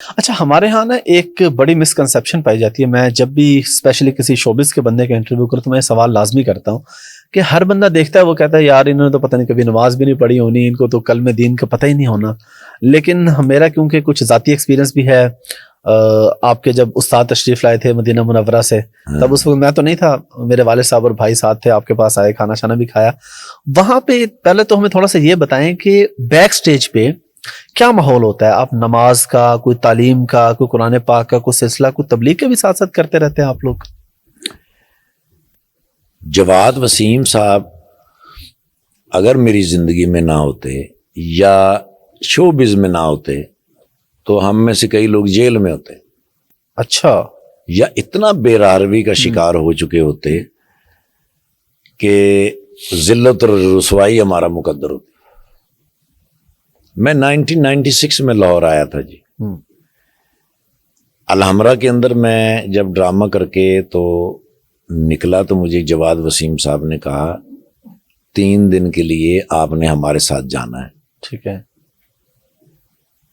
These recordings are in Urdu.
اچھا، ہمارے ہاں نا ایک بڑی مسکنسیپشن پائی جاتی ہے. میں جب بھی اسپیشلی کسی شوبز کے بندے کا انٹرویو کرتا ہوں، میں سوال لازمی کرتا ہوں کہ ہر بندہ دیکھتا ہے، وہ کہتا ہے یار انہوں نے تو پتہ نہیں کبھی نماز بھی نہیں پڑھی ہونی، ان کو تو کلمہ دین کا پتہ ہی نہیں ہونا. لیکن میرا کیونکہ کچھ ذاتی ایکسپیرینس بھی ہے، آپ کے جب استاد تشریف لائے تھے مدینہ منورہ سے، تب اس وقت میں تو نہیں تھا، میرے والد صاحب اور بھائی ساتھ تھے، آپ کے پاس آئے، کھانا شانا بھی کھایا وہاں پہ. پہلے تو ہمیں تھوڑا سا یہ بتائیں کہ بیک سٹیج پہ کیا ماحول ہوتا ہے؟ آپ نماز کا، کوئی تعلیم کا، کوئی قرآن پاک کا کوئی سلسلہ، کوئی تبلیغ کے بھی ساتھ ساتھ کرتے رہتے ہیں آپ لوگ؟ جواد وسیم صاحب اگر میری زندگی میں نہ ہوتے یا شوبز میں نہ ہوتے تو ہم میں سے کئی لوگ جیل میں ہوتے. اچھا. یا اتنا بے راروی کا شکار ہو چکے ہوتے کہ ذلت اور رسوائی ہمارا مقدر ہوتی. میں 1996 میں لاہور آیا تھا جی. الحمرہ کے اندر میں جب ڈرامہ کر کے تو نکلا تو مجھے جواد وسیم صاحب نے کہا 3 دن کے لیے آپ نے ہمارے ساتھ جانا ہے. ٹھیک ہے.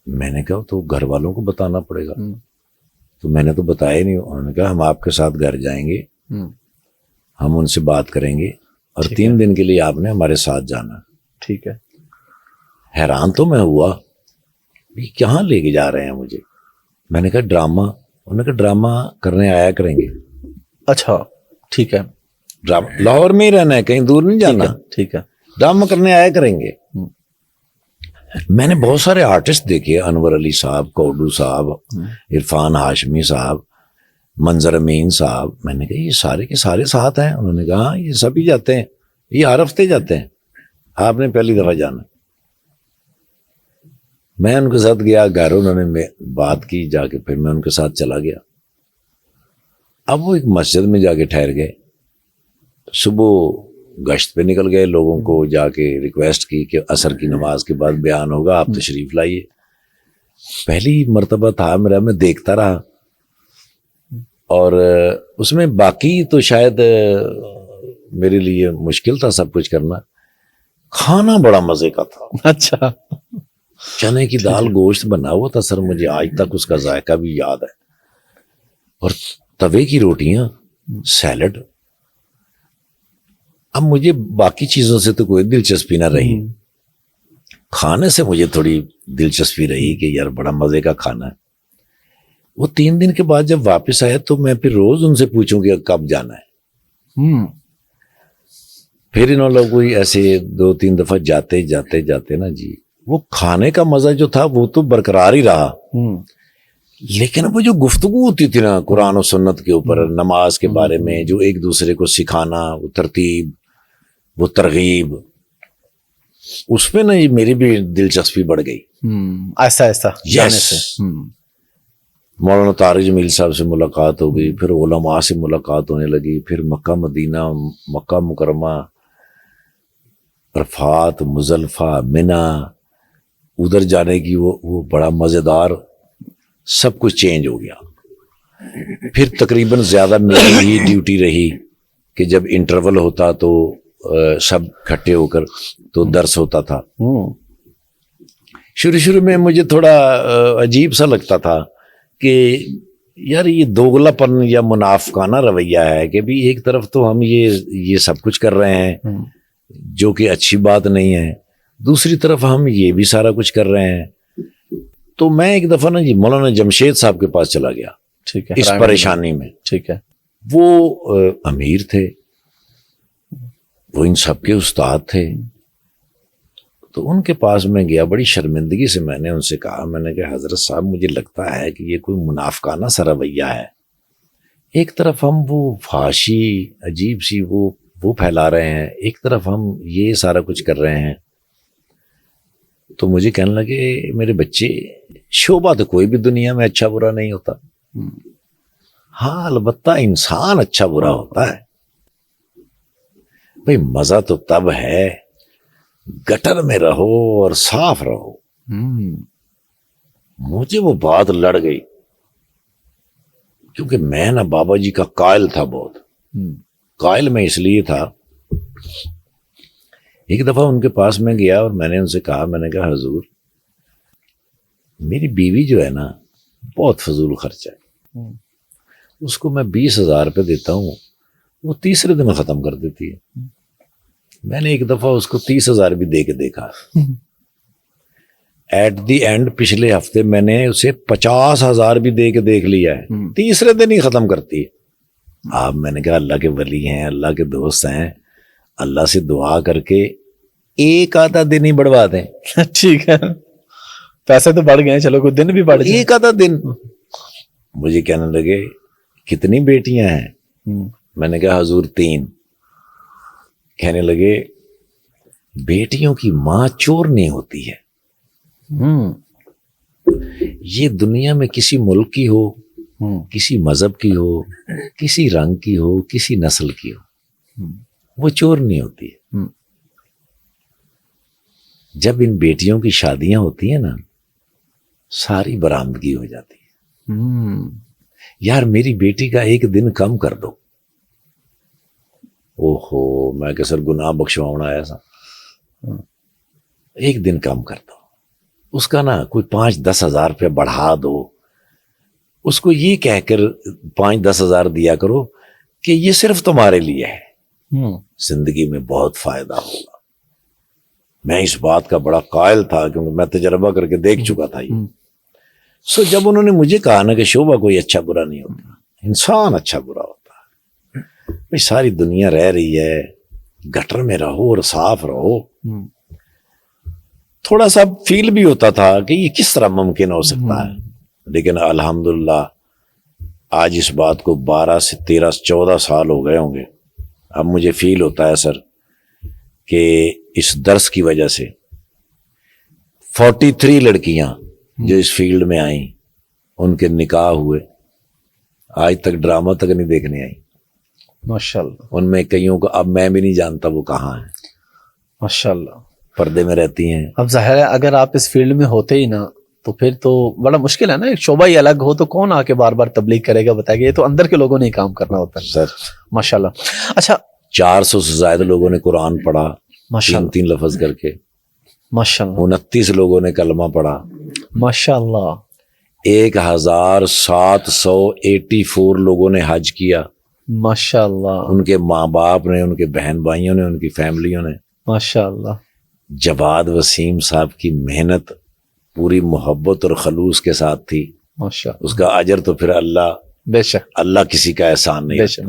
میں نے کہا تو گھر والوں کو بتانا پڑے گا. تو میں نے تو بتایا نہیں. انہوں نے کہا ہم آپ کے ساتھ گھر جائیں گے، ہم ان سے بات کریں گے اور 3 دن کے لیے آپ نے ہمارے ساتھ جانا. ٹھیک ہے. حیران تو میں ہوا، کہاں لے کے جا رہے ہیں مجھے؟ میں نے کہا ڈرامہ. انہوں نے کہا ڈرامہ کرنے آیا کریں گے. اچھا ٹھیک ہے. لاہور میں ہی رہنا ہے، کہیں دور نہیں جانا. ٹھیک ہے. ڈرامہ کرنے آیا کریں گے. میں نے بہت سارے آرٹسٹ دیکھے، انور علی صاحب، کوڈو صاحب، عرفان ہاشمی صاحب، منظر امین صاحب. میں نے کہا یہ سارے کے سارے ساتھ ہیں؟ انہوں نے کہا یہ سبھی جاتے ہیں، یہ ہر ہفتے جاتے ہیں، آپ نے پہلی دفعہ جانا. میں ان کے ساتھ گیا گھر، انہوں نے بات کی جا کے، پھر میں ان کے ساتھ چلا گیا. اب وہ ایک مسجد میں جا کے ٹھہر گئے. صبح گشت پہ نکل گئے، لوگوں کو جا کے ریکویسٹ کی کہ عصر کی نماز کے بعد بیان ہوگا، آپ تشریف لائیے. پہلی مرتبہ تھا میرا، میں دیکھتا رہا، اور اس میں باقی تو شاید میرے لیے مشکل تھا سب کچھ کرنا. کھانا بڑا مزے کا تھا. اچھا. چنے کی دال گوشت بنا ہوا تھا سر، مجھے آج تک اس کا ذائقہ بھی یاد ہے. اور توے کی روٹیاں، سیلڈ. اب مجھے باقی چیزوں سے تو کوئی دلچسپی نہ رہی، کھانے سے مجھے تھوڑی دلچسپی رہی کہ یار بڑا مزے کا کھانا ہے. وہ 3 دن کے بعد جب واپس آیا تو میں پھر روز ان سے پوچھوں کہ کب جانا ہے. پھر انہوں لوگ کوئی ایسے 2-3 دفعہ جاتے نا جی، وہ کھانے کا مزہ جو تھا وہ تو برقرار ہی رہا. لیکن وہ جو گفتگو ہوتی تھی نا قرآن و سنت کے اوپر، نماز کے بارے میں، جو ایک دوسرے کو سکھانا، وہ ترتیب، وہ ترغیب، اس میں نا میری بھی دلچسپی بڑھ گئی. ایسا جانے سے. مولانا طارق جمیل صاحب سے ملاقات ہو گئی، پھر علماء سے ملاقات ہونے لگی، پھر مکہ مدینہ، مکہ مکرمہ، عرفات، مزدلفہ، منی، ادھر جانے کی وہ بڑا مزیدار، سب کچھ چینج ہو گیا. پھر تقریباً زیادہ میری ہی ڈیوٹی رہی کہ جب انٹرول ہوتا تو سب کھٹے ہو کر تو درس ہوتا تھا. شروع میں مجھے تھوڑا عجیب سا لگتا تھا کہ یار یہ دوگلا پن یا منافقانہ رویہ ہے کہ بھی ایک طرف تو ہم یہ سب کچھ کر رہے ہیں جو کہ اچھی بات نہیں ہے، دوسری طرف ہم یہ بھی سارا کچھ کر رہے ہیں. تو میں ایک دفعہ نا جی مولانا جمشید صاحب کے پاس چلا گیا. ٹھیک ہے. اس پریشانی میں. ٹھیک ہے. وہ امیر تھے، وہ ان سب کے استاد تھے. تو ان کے پاس میں گیا، بڑی شرمندگی سے میں نے ان سے کہا، میں نے کہا حضرت صاحب مجھے لگتا ہے کہ یہ کوئی منافقانہ سا رویہ ہے. ایک طرف ہم وہ فحاشی عجیب سی وہ پھیلا رہے ہیں، ایک طرف ہم یہ سارا کچھ کر رہے ہیں. تو مجھے کہنے لگے میرے بچے، شعبہ تو کوئی بھی دنیا میں اچھا برا نہیں ہوتا، ہاں البتہ انسان اچھا برا ہوتا ہے. بھئی مزہ تو تب ہے گٹر میں رہو اور صاف رہو. مجھے وہ بات لڑ گئی کیونکہ میں نا بابا جی کا قائل تھا بہت. قائل میں اس لیے تھا، ایک دفعہ ان کے پاس میں گیا اور میں نے ان سے کہا، میں نے کہا حضور میری بیوی جو ہے نا بہت فضول خرچہ ہے. اس کو میں 20,000 روپے دیتا ہوں, وہ تیسرے دن ختم کر دیتی ہے. میں نے ایک دفعہ اس کو 30,000 بھی دے کے دیکھا. ایٹ دی اینڈ پچھلے ہفتے میں نے اسے 50,000 بھی دے کے دیکھ لیا ہے, تیسرے دن ہی ختم کرتی ہے. آپ میں نے کہا اللہ کے ولی ہیں, اللہ کے دوست ہیں, اللہ سے دعا کر کے ایک آدھا دن ہی بڑھوا دیں. ٹھیک ہے, پیسے تو بڑھ گئے, چلو کوئی دن بھی بڑھ جائے. ایک آدھا دن. مجھے کہنے لگے کتنی بیٹیاں ہیں؟ میں نے کہا حضور 3. کہنے لگے بیٹیوں کی ماں چور نہیں ہوتی ہے. یہ دنیا میں کسی ملک کی ہو, کسی مذہب کی ہو, کسی رنگ کی ہو, کسی نسل کی ہو, وہ چور نہیں ہوتی ہے. جب ان بیٹیوں کی شادیاں ہوتی ہیں نا, ساری برآمدگی ہو جاتی ہے. یار میری بیٹی کا ایک دن کم کر دو. اوہو, میں کہ سر گناہ بخشواؤں آیا سا. ایک دن کم کر دو, اس کا نا کوئی 5-10 ہزار روپے بڑھا دو. اس کو یہ کہہ کر 5-10 ہزار دیا کرو کہ یہ صرف تمہارے لیے ہے, زندگی میں بہت فائدہ ہوگا. میں اس بات کا بڑا قائل تھا کیونکہ میں تجربہ کر کے دیکھ چکا تھا یہ. سو جب انہوں نے مجھے کہا نا کہ شعبہ کوئی اچھا برا نہیں ہوتا, انسان اچھا برا ہوتا ہے. بھائی ساری دنیا رہ رہی ہے, گٹر میں رہو اور صاف رہو. تھوڑا سا فیل بھی ہوتا تھا کہ یہ کس طرح ممکن ہو سکتا ہے, لیکن الحمدللہ آج اس بات کو 12 سے 13-14 سال ہو گئے ہوں گے. اب مجھے فیل ہوتا ہے سر کہ اس درس کی وجہ سے 43 لڑکیاں جو اس فیلڈ میں آئیں, ان کے نکاح ہوئے, آج تک ڈرامہ تک نہیں دیکھنے آئی. ماشاءاللہ. ان میں کئیوں کو اب میں بھی نہیں جانتا وہ کہاں ہیں. ماشاءاللہ. پردے میں رہتی ہیں. اب ظاہر ہے اگر آپ اس فیلڈ میں ہوتے ہی نا تو پھر تو بڑا مشکل ہے نا, ایک شعبہ ہی الگ ہو تو کون آ کے بار بار تبلیغ کرے گا, بتائے گا. یہ تو اندر کے لوگوں نے ہی کام کرنا ہوتا ہے سر. ماشاءاللہ. اچھا 400 سے زائد لوگوں نے قرآن پڑھا, 3 لفظ کر کے. ماشاءاللہ. 29 لوگوں نے کلمہ پڑھا. ماشاءاللہ. 1784 لوگوں نے حج کیا. ماشاءاللہ. ان کے ماں باپ نے, ان کے بہن بھائیوں نے, ان کی فیملیوں نے. ماشاءاللہ. جواد وسیم صاحب کی محنت پوری محبت اور خلوص کے ساتھ تھی. ماشاءاللہ. اس کا اجر تو پھر اللہ بے شک کسی کا احسان نہیں. بے شک.